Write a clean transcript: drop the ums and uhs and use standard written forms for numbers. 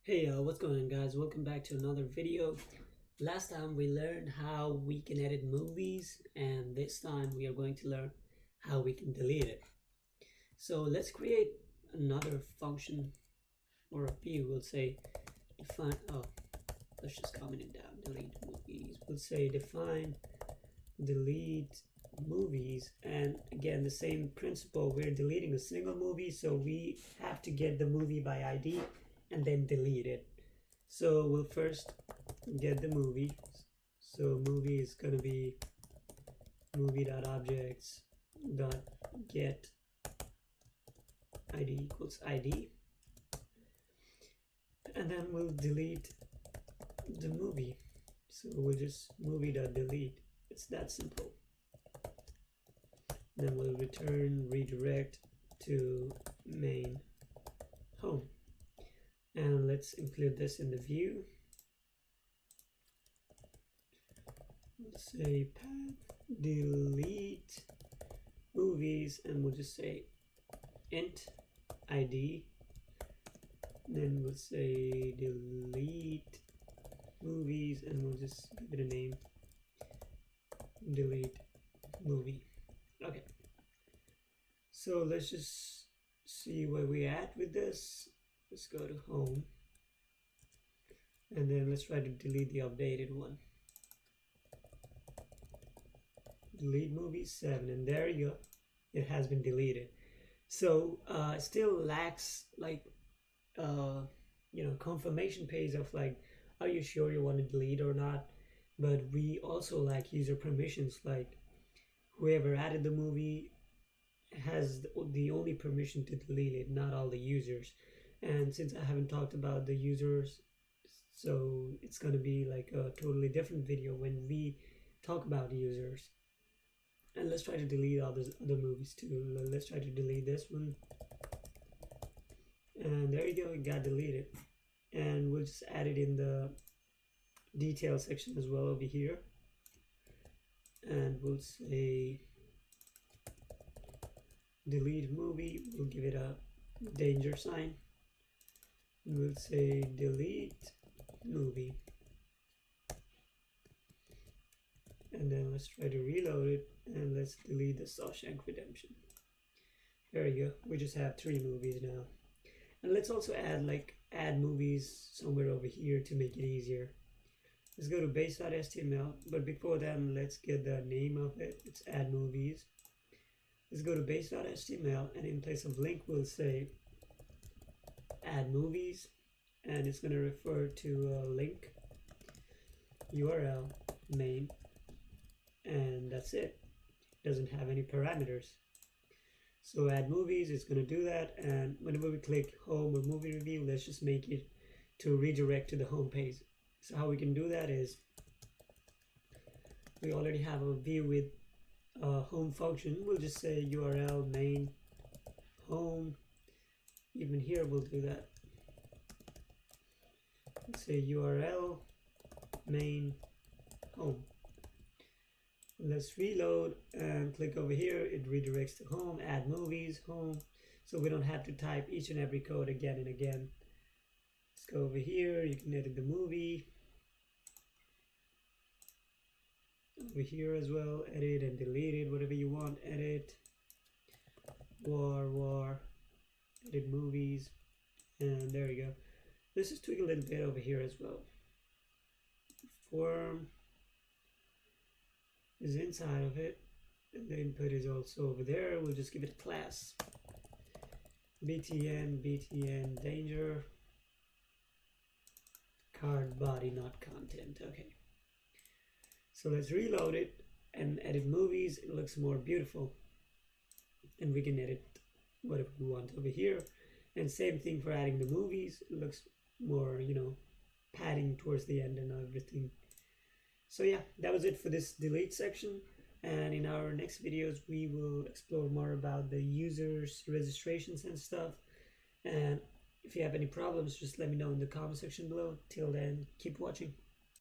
Hey, what's going on, guys? Welcome back to another video. Last time we learned how we can edit movies, and this time we are going to learn how we can delete it. So let's create another function or a view. We'll say define, let's just comment it down, delete movies. We'll say define delete movies, and again, the same principle. We're deleting a single movie, so we have to get the movie by ID and then delete it. So we'll first get the movie. So movie is gonna be movie.objects.get id equals id, and then we'll delete the movie. So we'll just movie.delete. It's that simple. Then we'll redirect to main home. And let's include this in the view. We'll say path delete movies, and we'll just say int id. Then we'll say delete movies, and we'll just give it a name, delete movie. Okay, so let's just see where we're at with this. Let's go to home, and then let's try to delete the updated one. Delete movie 7, and there you go, it has been deleted. So it still lacks like confirmation page of like, are you sure you want to delete or not? But we also lack user permissions, like whoever added the movie has the only permission to delete it, not all the users. And since I haven't talked about the users, so it's going to be like a totally different video when we talk about users. And let's try to delete all those other movies too. Let's try to delete this one, and there you go, it got deleted. And we'll just add it in the detail section as well over here, and we'll say delete movie. We'll give it a danger sign. We'll say delete movie, and then let's try to reload it, and let's delete the Shawshank Redemption. There you go, we just have 3 movies now. And let's also add movies somewhere over here to make it easier. Let's go to base.html, but before that, let's get the name of it. It's add movies. Let's go to base.html, and in place of link, we'll say add movies, and it's going to refer to a link URL main, and that's it. It doesn't have any parameters. So add movies is going to do that, and whenever we click home or movie review, let's just make it to redirect to the home page. So how we can do that is, we already have a view with a home function. We'll just say URL main home. Even here we'll do that. Let's say URL main home. Let's reload and click over here. It redirects to home, add movies, home. So we don't have to type each and every code again and again. Let's go over here. You can edit the movie. Over here as well, edit and delete it, whatever you want. Edit, war, edit movies, and there you go. Let's just tweak a little bit over here as well. Form is inside of it, and the input is also over there. We'll just give it a class, btn danger, card body, not content. Okay, so let's reload it and edit movies. It looks more beautiful, and we can edit whatever we want over here. And same thing for adding the movies. It looks more, padding towards the end and everything. So yeah, that was it for this delete section. And in our next videos, we will explore more about the users registrations and stuff. And if you have any problems, just let me know in the comment section below. Till then, keep watching.